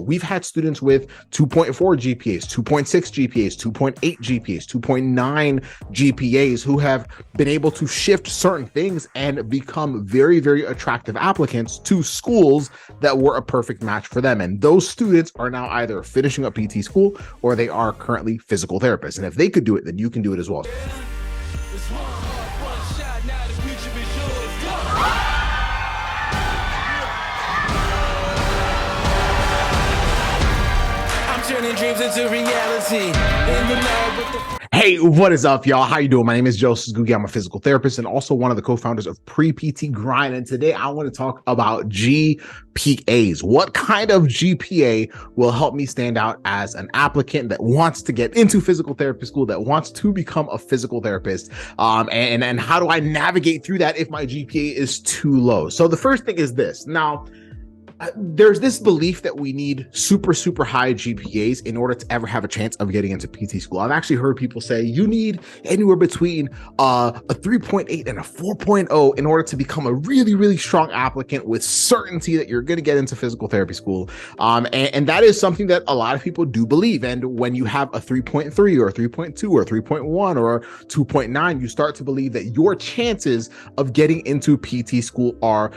we've had students with 2.4 GPAs, 2.6 GPAs, 2.8 GPAs, 2.9 GPAs who have been able to shift certain things and become very, very attractive applicants to schools that were a perfect match for them. And those students are now either finishing up PT school or they are currently physical therapists. And if they could do it, then you can do it as well. Turning dreams into reality. Hey, what is up, y'all? How you doing? My name is Joseph Ngugi. I'm a physical therapist and also one of the co-founders of Pre-PT Grind. And today I want to talk about GPAs. What kind of GPA will help me stand out as an applicant that wants to get into physical therapy school, that wants to become a physical therapist? And how do I navigate through that if my GPA is too low? So the first thing is this. Now, there's this belief that we need super high GPAs in order to ever have a chance of getting into PT school. I've actually heard people say you need anywhere between a 3.8 and a 4.0 in order to become a really strong applicant with certainty that you're going to get into physical therapy school. And that is something that a lot of people do believe. And when you have a 3.3 or a 3.2 or 3.1 or 2.9, you start to believe that your chances of getting into PT school are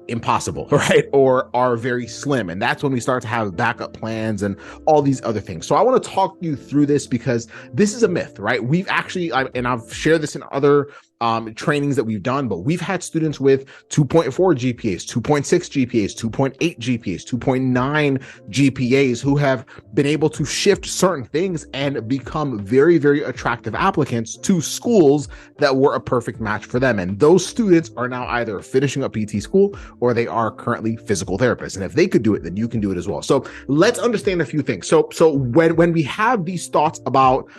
impossible, right? Or are very slim. And that's when we start to have backup plans and all these other things. So I want to talk you through this because this is a myth, right? We've actually, and I've shared this in other trainings that we've done, but we've had students with 2.4 GPAs, 2.6 GPAs, 2.8 GPAs, 2.9 GPAs who have been able to shift certain things and become very attractive applicants to schools that were a perfect match for them. And those students are now either finishing up PT school or they are currently physical therapists. And if they could do it, then you can do it as well. So let's understand a few things. So when we have these thoughts about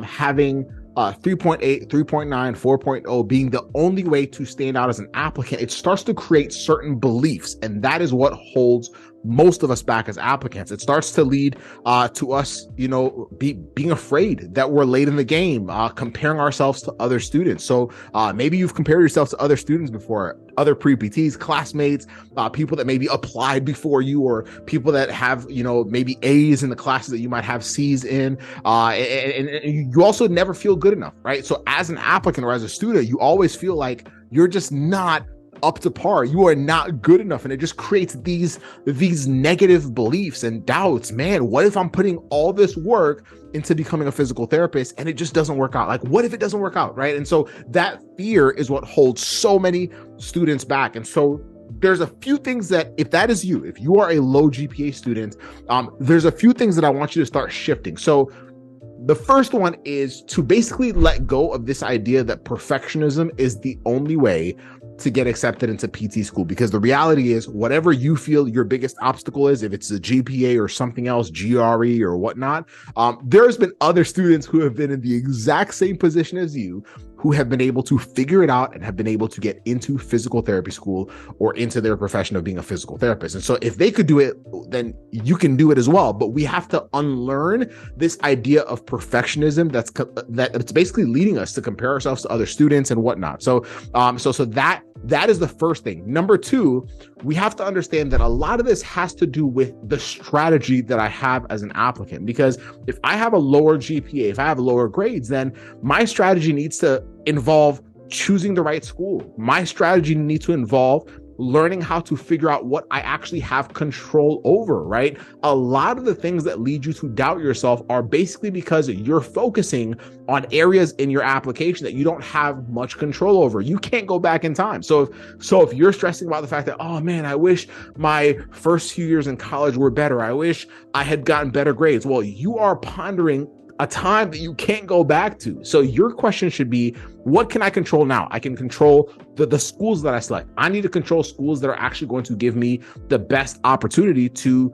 having 3.8, 3.9, 4.0 being the only way to stand out as an applicant, it starts to create certain beliefs. And that is what holds most of us back as applicants. It starts to lead to us, being afraid that we're late in the game, comparing ourselves to other students. So maybe you've compared yourself to other students before, other pre-PTs, classmates, people that maybe applied before you, or people that have, maybe A's in the classes that you might have C's in. And you also never feel good enough, right? So as an applicant or as a student, you always feel like you're just not up to par. You are not good enough. And it just creates these negative beliefs and doubts. Man, what if I'm putting all this work into becoming a physical therapist and it just doesn't work out? Like, what if it doesn't work out, right? And so that fear is what holds so many students back. And so there's a few things that, if that is you, if you are a low GPA student, there's a few things that I want you to start shifting. So the first one is to basically let go of this idea that perfectionism is the only way to get accepted into PT school, because the reality is whatever you feel your biggest obstacle is, if it's a GPA or something else, GRE or whatnot, there's been other students who have been in the exact same position as you who have been able to figure it out and have been able to get into physical therapy school or into their profession of being a physical therapist. And so if they could do it, then you can do it as well. But we have to unlearn this idea of perfectionism that's basically leading us to compare ourselves to other students and whatnot. So that is the first thing. Number two, we have to understand that a lot of this has to do with the strategy that I have as an applicant. Because if I have a lower GPA, if I have lower grades, then my strategy needs to involve choosing the right school. My strategy needs to involve learning how to figure out what I actually have control over, right? A lot of the things that lead you to doubt yourself are basically because you're focusing on areas in your application that you don't have much control over. You can't go back in time. So if you're stressing about the fact that, oh man, I wish my first few years in college were better. I wish I had gotten better grades. Well, you are pondering a time that you can't go back to. So your question should be, what can I control now? I can control the schools that I select. I need to control schools that are actually going to give me the best opportunity to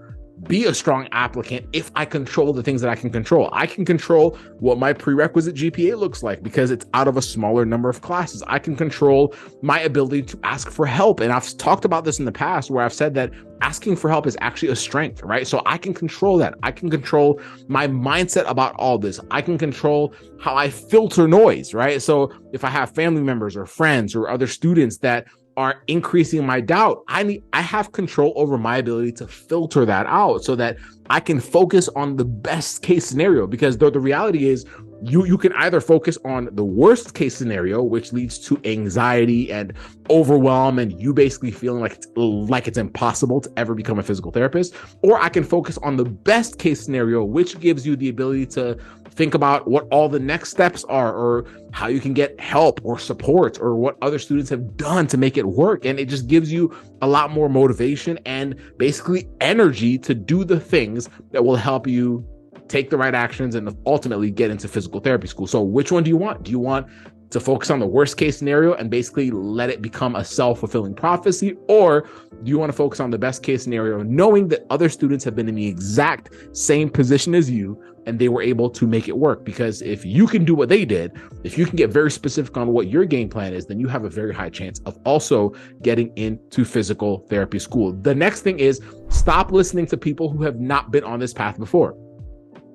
be a strong applicant if I control the things that I can control. I can control what my prerequisite GPA looks like because it's out of a smaller number of classes. I can control my ability to ask for help. And I've talked about this in the past where I've said that asking for help is actually a strength, right? So I can control that. I can control my mindset about all this. I can control how I filter noise, right? So if I have family members or friends or other students that are increasing my doubt, I have control over my ability to filter that out so that I can focus on the best case scenario. Because the reality is, you can either focus on the worst case scenario, which leads to anxiety and overwhelm, and you basically feeling like it's impossible to ever become a physical therapist, or I can focus on the best case scenario, which gives you the ability to think about what all the next steps are, or how you can get help or support, or what other students have done to make it work. And it just gives you a lot more motivation and basically energy to do the things that will help you take the right actions and ultimately get into physical therapy school. So which one do you want? Do you want to focus on the worst case scenario and basically let it become a self-fulfilling prophecy? Or do you want to focus on the best case scenario, knowing that other students have been in the exact same position as you and they were able to make it work? Because if you can do what they did, if you can get very specific on what your game plan is, then you have a very high chance of also getting into physical therapy school. The next thing is, stop listening to people who have not been on this path before.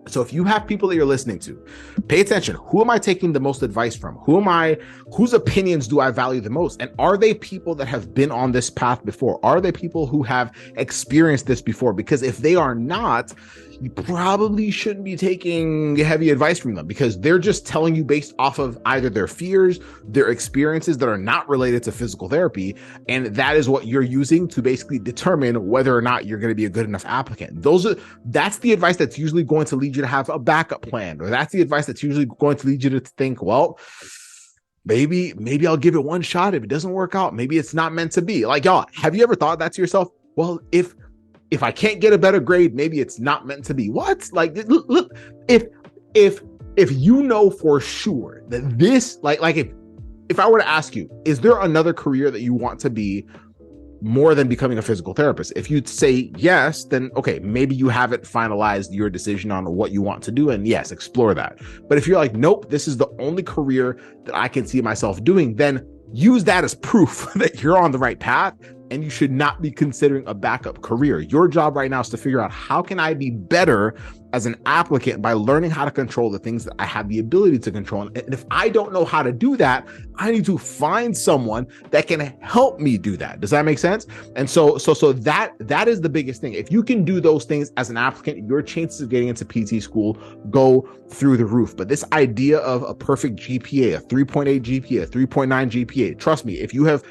So if you have people that you're listening to, pay attention. Who am I taking the most advice from? Whose opinions do I value the most? And are they people that have been on this path before? Are they people who have experienced this before? Because if they are not, you probably shouldn't be taking heavy advice from them, because they're just telling you based off of either their fears, their experiences that are not related to physical therapy. And that is what you're using to basically determine whether or not you're going to be a good enough applicant. That's the advice that's usually going to lead you to have a backup plan, or that's the advice that's usually going to lead you to think, well, maybe I'll give it one shot. If it doesn't work out, maybe it's not meant to be. Like, y'all, have you ever thought that to yourself? Well, if I can't get a better grade, maybe it's not meant to be. What? Like, look, if you know for sure that this, if I were to ask you, is there another career that you want to be more than becoming a physical therapist? If you'd say yes, then okay, maybe you haven't finalized your decision on what you want to do, and yes, explore that. But if you're like, nope, this is the only career that I can see myself doing, then use that as proof that you're on the right path, and you should not be considering a backup career. Your job right now is to figure out, how can I be better as an applicant by learning how to control the things that I have the ability to control. And if I don't know how to do that, I need to find someone that can help me do that. Does that make sense? And so that is the biggest thing. If you can do those things as an applicant, your chances of getting into PT school go through the roof. But this idea of a perfect GPA, a 3.8 GPA, a 3.9 GPA, trust me, if you have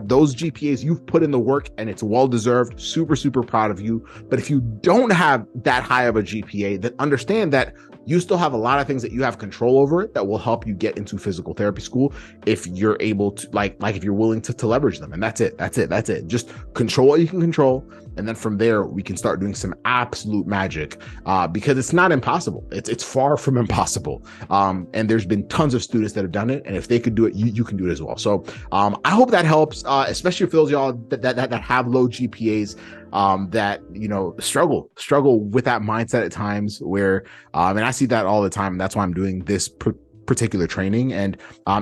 those GPAs, you've put in the work and it's well-deserved. Super, super proud of you. But if you don't have that high of a GPA, then understand that you still have a lot of things that you have control over that will help you get into physical therapy school if you're able to, like if you're willing to leverage them. And that's it. Just control what you can control. And then from there, we can start doing some absolute magic, because it's not impossible. It's far from impossible. And there's been tons of students that have done it. And if they could do it, you can do it as well. So I hope that helps, especially for those of y'all that have low GPAs, that, struggle with that mindset at times where, and I see that all the time. And that's why I'm doing this particular training. And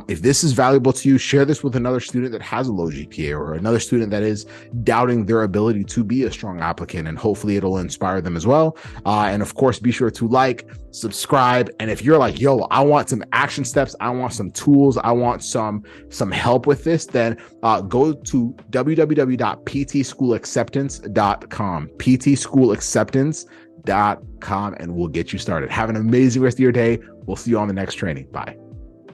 if this is valuable to you, share this with another student that has a low GPA, or another student that is doubting their ability to be a strong applicant, and hopefully it'll inspire them as well. And of course, be sure to like, subscribe. And if you're like, yo, I want some action steps, I want some tools, I want some help with this, then go to www.ptschoolacceptance.com, ptschoolacceptance.com, and we'll get you started. Have an amazing rest of your day. We'll see you on the next training. Bye.